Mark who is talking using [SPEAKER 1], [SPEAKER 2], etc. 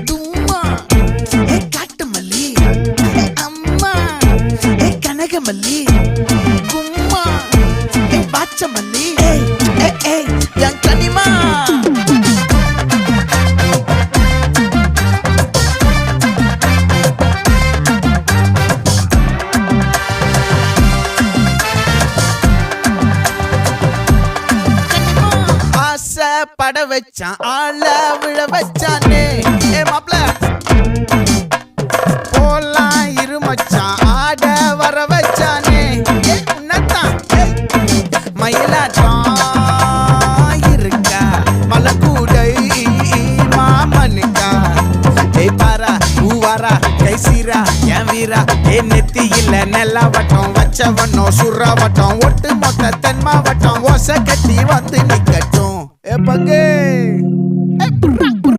[SPEAKER 1] தும்மா காட்டு மல்லி அம்மா கனகமல்லி கும்மா பாச்ச மல்லி என் கனிமா பட வச்சான் ஆள விழ வச்சானே மாப்ள போலாம் இருமச்சான் ஆட வர வச்சானே உன்னத்தான் மயிலாட்டம் இருக்கா மலக்கூடை மாமனுக்கா பாரா பூவாரா கைசீரா என் வீரா நெத்தி இல்ல நெல்லா வட்டம் வச்ச வண்ணம் சுறா வட்டம் ஒட்டு மொத்த தென் மாவட்டம் ஓசை கட்டி வந்து நிக்கட்டும் பங்கே